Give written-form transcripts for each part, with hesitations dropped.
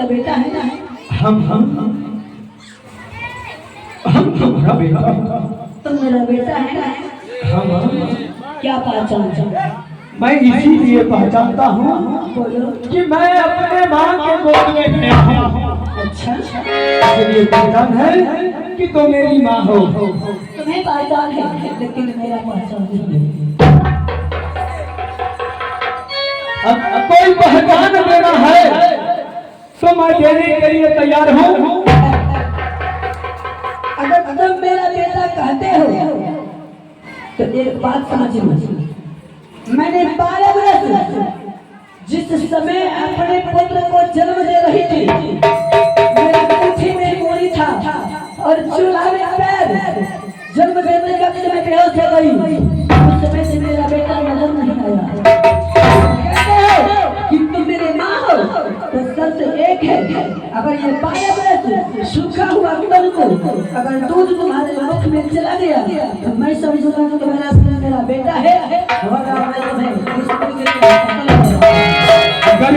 बेटा है ना? हम तुम्हारा बेटा। तुम मेरा बेटा है ना? हम क्या पहचान? मैं इसीलिए पहचानता हूँ बोलो। कि मैं अपने माँ के गोद में गया हूँ। अच्छा, इसलिए पहचान है कि तुम मेरी माँ हो। तुम्हें पहचान है लेकिन मेरा पहचान नहीं है। अब कोई पहचान देना है तो मैं देने के लिए तैयार हूँ। अगर तुम मेरा बेटा कहते हो तो एक बात समझ लो, मैंने 12 वर्ष जिस समय अपने पुत्र को जन्म दे रही थी, मेरी मुट्ठी में गोली था और चूल्हा में पैर। जन्म देने का मैं बेहोश हो गई। उस समय से मेरा बेटा नजर नहीं आया। कहते हो कि तुम मेरे माँ हो तो शर्त एक है, अगर ये 12 वर्ष सूखा हुआ तन को अगर दूध तुम्हारे मुख में चला गया तो मैं समझूंगा कि तुम्हारा मेरा बेटा है। अगर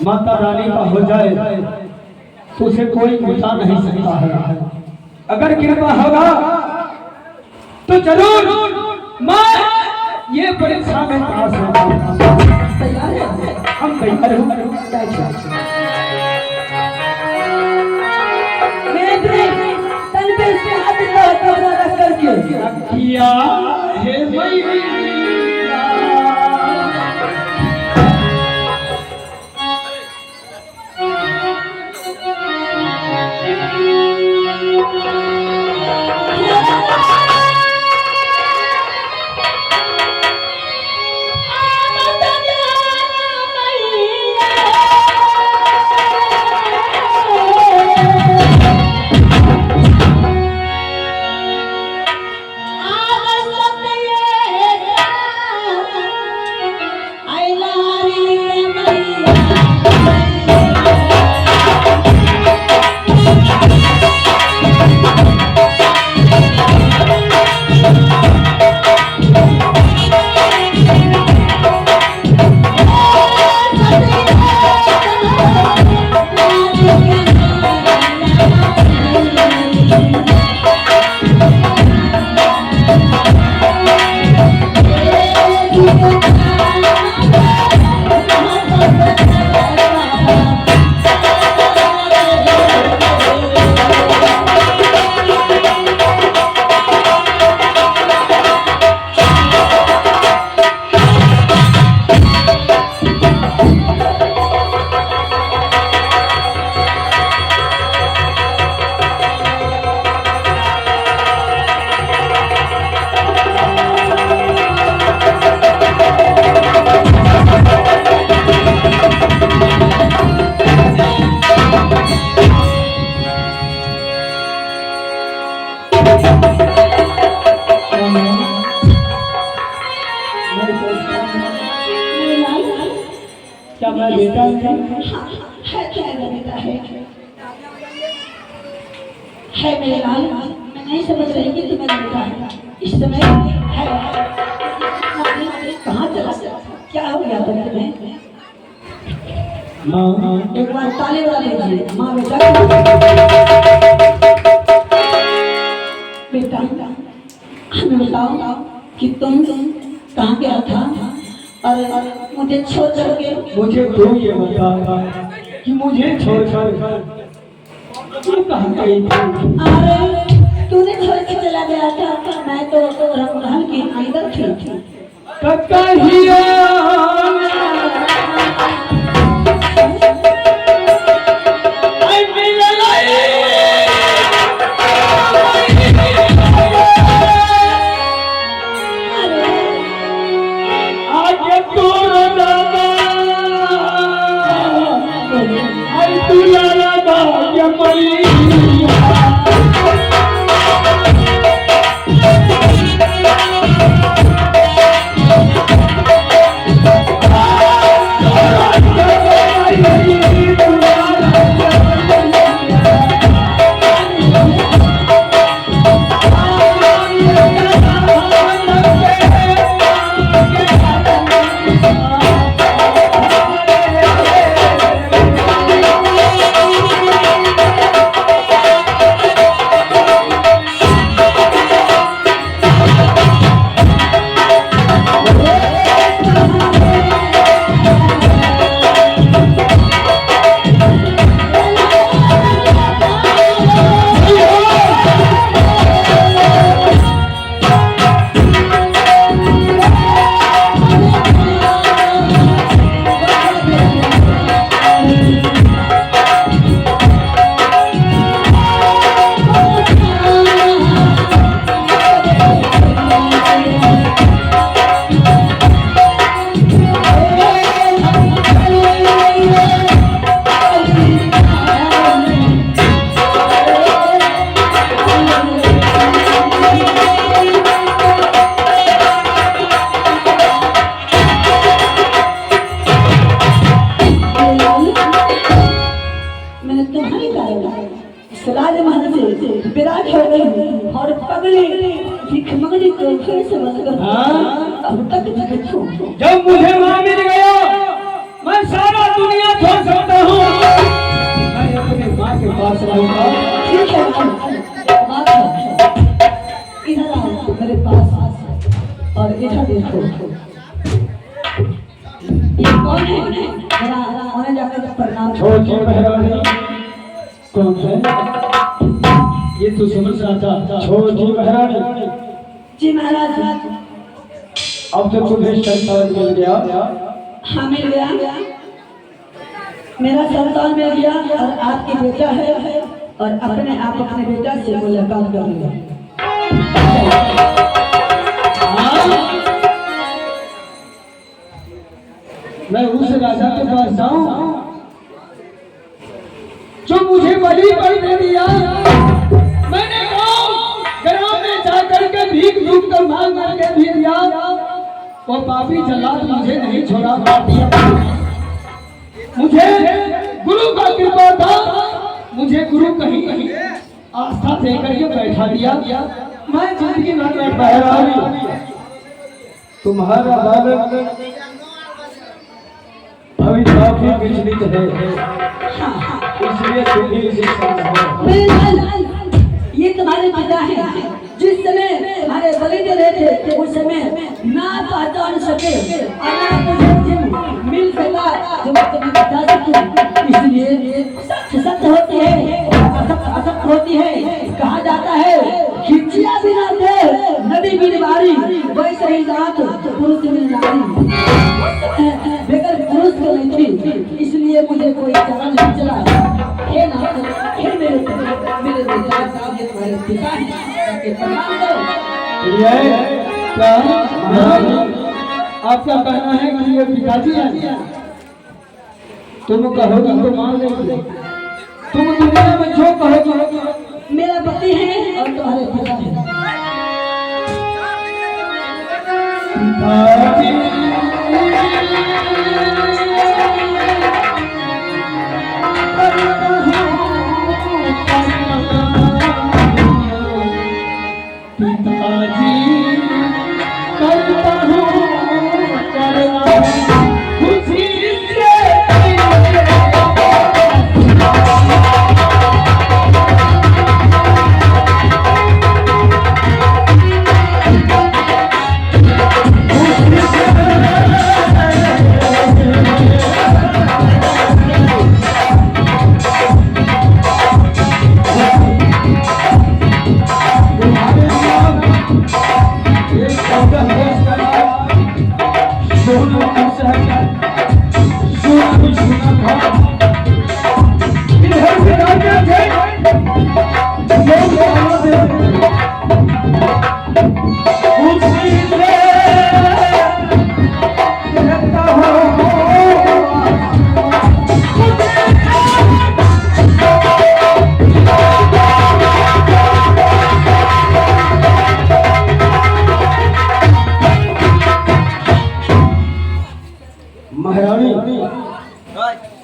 माता रानी का हो जाए तो उसे कोई मिटा नहीं सकता है। अगर कृपा होगा तो जरूर मैं ये परीक्षा में पास होगा। हम तैयार किया है क्या मैं बेटा है? क्या बेटा है मेरे लाल। मैं नहीं समझ रही कि तुम्हें बेटा है इस समय है। कहाँ चला क्या हो गया तुम्हें? एक बार ताली बजा लीजिए। माँ बेटा हमें बताओ कि तुम कहाँ गया था और मुझे छोड़ के। मुझे तो ये बता कि मुझे छोड़कर तू कहाँ गई थी? अरे तूने छोड़ के चला गया था। मैं तो रमजान की अंदर थी। अब तक देखो जब मुझे माँ मिल गया मैं सारा दुनिया छोड़ सकता हूँ, मैं अपनी माँ के पास रहूंगा। ठीक है बात है। इधर आओ मेरे पास और इधर देखो ये कौन है? जरा उन्हें जाकर प्रणाम छोटी महारानी कौन है? ये तो समझ रहा था छोटी महारानी। जी महाराज। अब तो तुम्हें संतान मिल गया। हाँ मिल गया, मेरा संतान मिल गया और आपकी बेटा है और अपने आप अपने बेटा से मुलाकात कर लिया। मैं उस राजा के पास जाऊं जो मुझे बलि पर दे दिया। मैंने गांव में जाकर के भीख ढूंढ कर मांग करके भी दिया, वो पापी जल्लाद मुझे नहीं छोड़ा, मार दिया। मुझे गुरु का कृपा था, मुझे गुरु कहीं कहीं आस्था देकर के बैठा दिया। मैं जिंदगी भर में बहरावी तुम्हारा बालक अभी काफी विचलित है, इसलिए तुम्हें इसे समझाओ। ये तुम्हारे पिता है, जिस समय हमारे बलि दे रहे थे उस समय ना पहचान सके और ना मुझे मिल सका जो मैं तुम्हें बता सकूं। इसलिए सत्य होती है, असत्य होती है। कहा जाता है खिंचिया बिना थे नदी बिन बारी, वैसे ही जात पुरुष बिन नारी। बेगर पुरुष को नहीं थी, इसलिए मुझे कोई चारा नहीं चला। हे नाथ, हे मेरे बेटा, ये तुम्हारे पिता हैं, ये प्रणाम करो। क्या आपका कहना है कि ये पिताजी हैं? तुम कहोगी तो मान लेंगे, तुम दुनिया में जो कहोगी। मेरा पति है और तुम्हारे पिता है।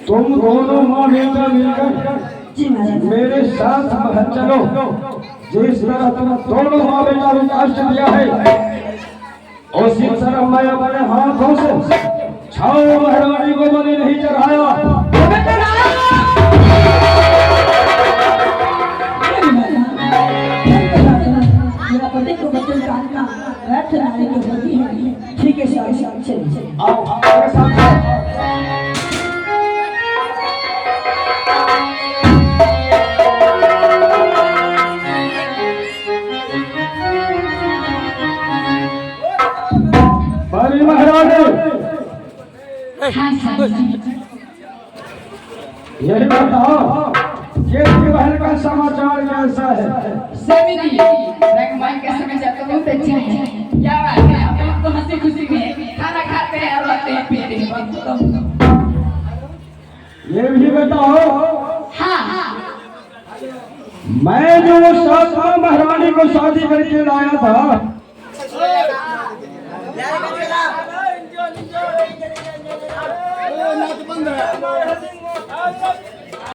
तुम दोनों माँ बेटा मिलकर मेरे साथ महल चलो। जिस तरह तुम दोनों माँ बेटा को कष्ट दिया है, उसी तरह मैं अपने हाथों से छाओ महारानी को बलि नहीं चढ़ाया। मेरा पति को बच्चे काटना व्यर्थ नारी को होती है। ठीक है चलिए आओ मेरे साथ। यही बताओ ये बहन का समाचार कैसा है? स्वामी जी, रंगमंच का समाचार तो बहुत अच्छा है। क्या बात है, हम लोग तो हंसी खुशी में खाना खाते हैं और रहते हैं पीते हैं। ये भी बताओ, हाँ, मैं जो सासू महारानी को शादी करके लाया था,